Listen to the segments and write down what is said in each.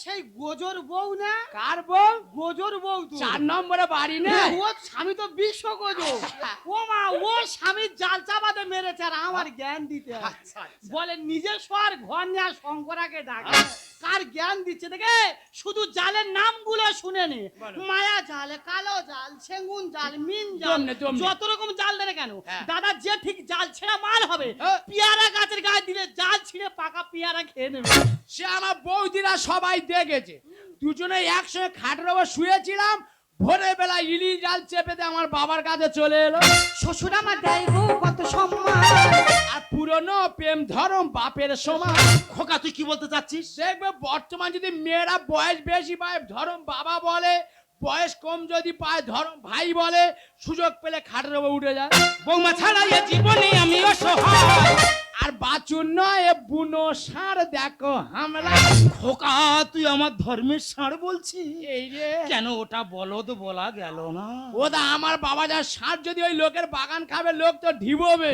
সেই গোজর বউ না? কার বউ? গোজর বউ তো 4 নম্বরে বাড়ি না। ও স্বামী তো বিশ্ব গোজর। ও মা, ও স্বামীর জাল চাপাতে মেরেছে আর আমার জ্ঞান দিতে বলে নিজের সর ঘর নিয়ে শঙ্করাকে ডাকে। কার জ্ঞান দিচ্ছে দেখে শুধু জালের নামগুলো শুনে নে। মায়া জাল, কালো জাল, সেগুন জাল, মিন জাল, যত রকম জাল দেবে কেন দাদা, যে ঠিক জাল ছেড়া মাল হবে পেয়ারা গাছের গায়ে দিলে জাল ছিঁড়ে পাকা পেয়ারা খেয়ে নেবে। সে আমার বৌদিরা সবাই দেখেছে, দুজনে একসঙ্গে খাটের ওপর শুয়েছিলাম, ভোরের বেলা ইলি জাল চেপেতে আমার বাবার কাছে চলে এলো। শ্বশুর আমার দেয় গো কত সম্মান, আর পুরনো প্রেম ধরম বাপের সমান। খোকা তুই কি বলতে চাচ্ছিস? দেখবে বর্তমান যদি মেয়েরা বয়স বেশি পায় ধরম বাবা বলে, বয়স কম যদি পায় ধরম ভাই বলে, সুযোগ পেলে খাটের ওপর উঠে যায়। বৌমা ছাড়া এ জীবনে আমি অসহায়, আর বাচুর নয় বুনো ষাঁড় দেখো হামলা। খোকা তুই আমার ধর্মের ষাঁড় বলছিস? এই রে কেন ওটা বলদ বলা গেল না? ওদা আমার বাবা যা ষাঁড় যদি ওই লোকের বাগান খাবে লোক তো ঢিববে,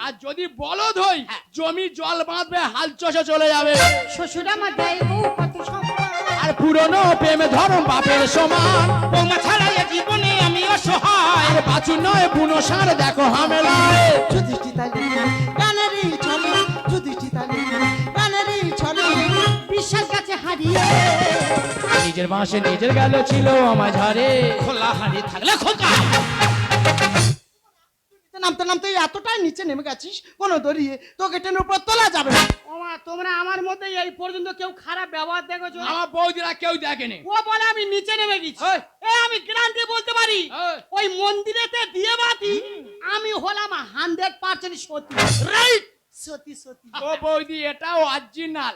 আর যদি বলদ হই জমি জল বাঁধবে, হাল চষে চলে যাবে। শ্বশুর আমার দেয় গো কত সম্মান, আর পুরনো প্রেমে ধরম বাপের সমান। বৌমা ছাড়া এ জীবনে আমি অসহায়, আর বাচুর নয় বুনো ষাঁড় দেখো হামলা। বিশ্বাস কাছে হারিয়ে নিজের বাঁশে নিজের গেল ছিল আমার ঝাড়ে। খোলা হারিয়ে থাকলে খোকা নামতে নামতে এতটাই নিচে নেমে গেছিস কোনো দড়িয়ে তোকে টেনে উপর তোলা যাবে না। ওমা তোমরা আমার মধ্যে এই পর্যন্ত কেউ খারাপ ব্যবহার দেখেছো? আমার বৌদিরা কেউ দেখেনি। ও বলে আমি নিচে নেমে গেছি, আমি গ্যারান্টি বলতে পারি ওই মন্দিরেতে দিয়ে বাতি আমি হলাম 100% সত্যি, রাইট? সত্যি সত্যি। ও বৌদি এটাও অরিজিনাল।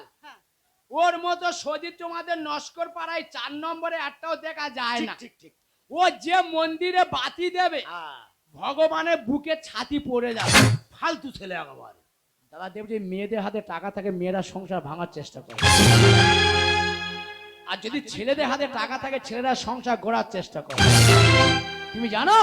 ওর মতো সজিত তোমাদের নস্কর পাড়ায় 4 নম্বরে একটাও দেখা যায় না। ঠিক ঠিক। ও যে মন্দিরে বাতি দেবে ভগবানের বুকে ছাতি পড়ে যাবে। ফালতু ছেলে একেবারে। দাদা দেব যে মেয়েদের হাতে টাকা থাকে মেয়েরা সংসার ভাঙার চেষ্টা করে, আর যদি ছেলেদের হাতে টাকা থাকে ছেলেরা সংসার গড়ার চেষ্টা করে। তুমি জানো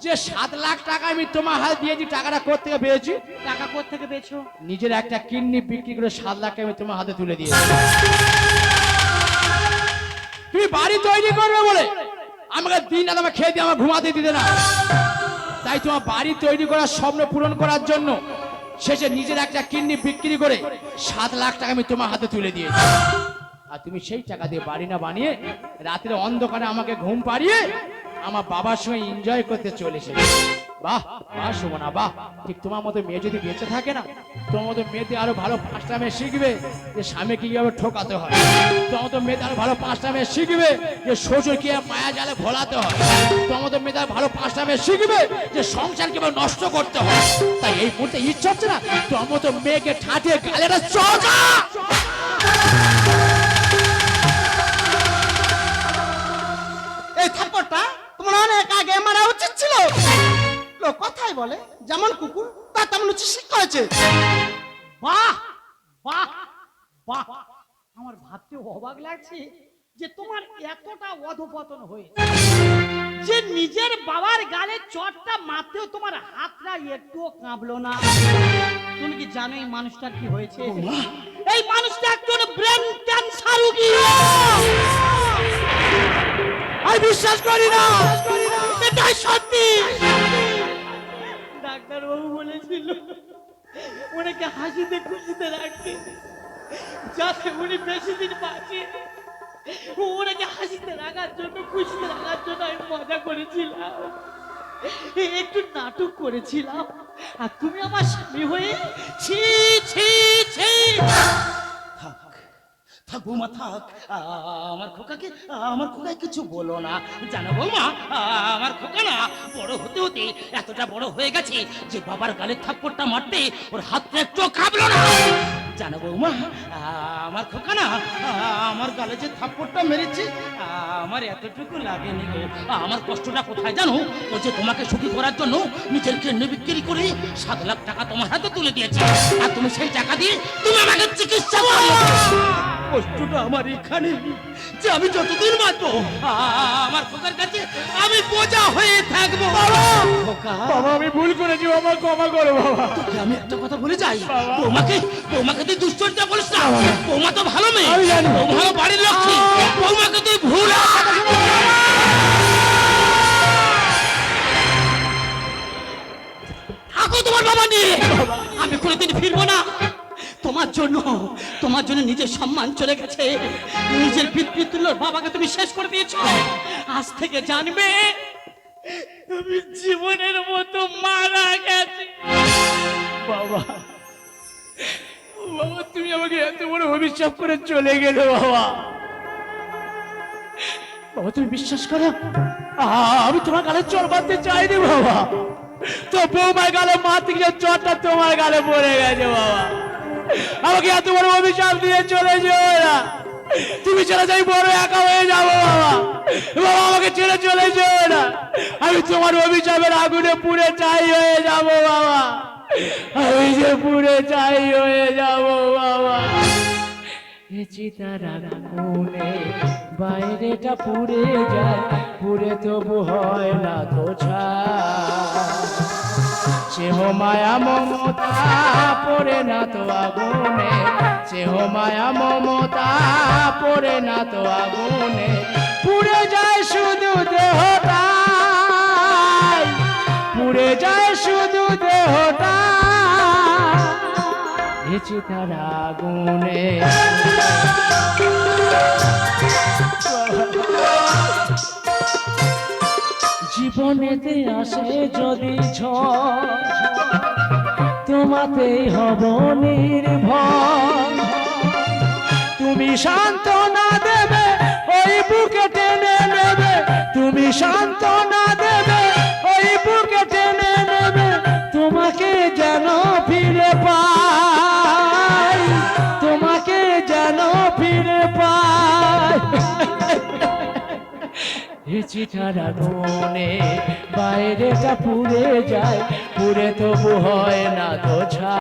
যে 7 লাখ টাকা আমি তোমার হাতে দিয়েছি, টাকাটা কোত্থেকে পেয়েছি? টাকা কোত্থেকে পেয়েছো? নিজের একটা কিডনি বিক্রি করে 7 লাখ আমি তোমার হাতে তুলে দিয়েছি। তুমি বাড়ি তৈরি করবে বলে আমাকে দিন রাত আমাকে খেয়ে দিয়ে আমার ঘুমাতে দিতে না, তাই তোমার বাড়ি তৈরি করার স্বপ্ন পূরণ করার জন্য শেষে নিজের একটা কিডনি বিক্রি করে 7 লাখ টাকা আমি তোমার হাতে তুলে দিয়েছি। আর তুমি সেই টাকা দিয়ে বাড়ি না বানিয়ে রাতের অন্ধকারে আমাকে ঘুম পাড়িয়ে আমার বাবার সঙ্গে এনজয় করতে চলে এসেছে। বাহ বাহ সুমনা বাহ। ঠিক তোমার মতো মেয়ে যদি বেঁচে থাকে না, তোমার মতো মেয়েতে আরো ভালো 5টা মেয়ে শিখবে যে স্বামীকে কিভাবে ঠকাতে হয়। তোমার মতো মেয়েতে আরো ভালো 5টা মেয়ে শিখবে যে শ্বশুর কিভাবে মায়া জালে ভোলাতে হয়। তোমার মতো মেয়েতে আরো ভালো 5টা মেয়ে শিখবে যে সংসার কিভাবে নষ্ট করতে হয়। তাই এই মুহূর্তে ইচ্ছা হচ্ছে না তোমার মতো মেয়েকে ঠাটিয়ে গালেটা চজা। এই থাপ্পড়টা তোমার অনেক আগে মারা উচিত ছিল। লোক কথাই বলে যেমন কুকুর তার তেমন উচিত শিক্ষা হয়েছে। বাহ বাহ বাহ, আমার ভাবতে অবাক লাগছে যে তোমার এতটা অধপতন হয়েছে যে নিজের বাবার গালে চটটা মারতেও তোমার হাতটা একটুও কাঁপলো না। তুমি কি জানো এই মানুষটার কি হয়েছে? এই মানুষটা একজন ব্রেন ক্যান্সার রোগী। আমি বিশ্বাস করি না, এটাই সত্যি। ডাক্তার বাবু বলেছিল ওনাকে হাসিতে খুশিতে রাখতে, যাতে উনি বেশি দিন বাঁচে। ওনাকে হাসিতে রাখার জন্য খুশিতে রাখার জন্য আমি মজা করেছিলাম, একটু নাটক করেছিলাম। আর তুমি আমার স্বামী হয়ে ছি ছি ছি। থাক বৌমা থাক, আমার খোকাকে কিছু বলো না। জানো বৌমা, আমার খোকা না বড় হতে হতে এতটা বড় হয়ে গেছে যে বাবার গালে থাপ্পড়টা মারতে ওর হাতটা একটু কাঁপলো না। জানো বৌমা, আমার খোকা না আমার গালে যে থাপ্পড়টা মেরেছে আমার এতটুকু লাগেনি গো। আমার কষ্টটা কোথায় জানো? ও যে তোমাকে সুখী করার জন্য নিজের কিডনি বিক্রি করে 7 লাখ টাকা তোমার হাতে তুলে দিয়েছে, আর তুমি সেই টাকা দিয়ে তুমি আমাকে চিকিৎসা করো। কষ্টটা আমার এখানে, যে আমি যতদিন বাঁচবো আমার খোকার কাছে আমি বোঝা হয়ে থাকবো। খোকা, বাবা আমি ভুল করেছি বাবা, ক্ষমা করো বাবা। তোকে আমি একটা কথা বলে যাই, বৌমাকে তুই দুশ্চর্যা বলিস না। বৌমা তো ভালো মেয়ে, আমি জানি। বৌমা হলো বাড়ির লক্ষ্মী। বৌমাকে তুই ভুল থাকো তোমার বাবা নিয়ে। আমি কোনোদিন ফিরবো না। তোমার জন্য নিজের সম্মান চলে গেছে। নিজের পিতৃতুল্য বাবাকে তুমি শেষ করে দিয়েছো। আজ থেকে জানবে তুমি জীবনের মতো মারা গেছে। বাবা বাবা তুমি আমাকে এত বড় অভিশাপ করে চলে গেলে বাবা। বাবা তুমি বিশ্বাস করো, আমি তোমার গালে চর বাঁধতে চাইনি বাবা। তো বৌমার গালে মারতে গিয়ে চরটা তোমার গালে পড়ে গেছে বাবা। আমাকে এত বড় অভিশাপ দিয়ে চলে যেও না। তুমি চলে যাই বড় একা হয়ে যাবো বাবা। বাবা আমাকে ছেড়ে চলে যেও না। আমি তোমার অভিশাপের আগুনে পুড়ে ছাই হয়ে যাবো বাবা। আমি যে পুড়ে ছাই হয়ে যাবো বাবা। এ চিতার আগুনে বাইরেটা পুড়ে যায়, পুড়ে তবু হয় না তো সেহ মায়া মমতা পড়ে না তো আগুনে, সেহ মায়া মমতা পড়ে না তো আগুনে, পুড়ে যায় শুধু দেহটাই, পুড়ে যায় শুধু দেহটা এ চিতার আগুনে। জীবনেতে আসে যদি ঝড়, তোমাতেই হব নির্ভর। তুমি সান্ত্বনা দেবে, ওই বুকে টেনে নেবে। তুমি সান্ত্বনা দেবে, ওই বুকে টেনে নেবে। তোমাকে যেন ফিরে পাই, তোমাকে যেন ফিরে পাই। এ চিতার আগুনে বাইরেটা পুড়ে যায়, পুড়ে তবু হয় না তো ছাই।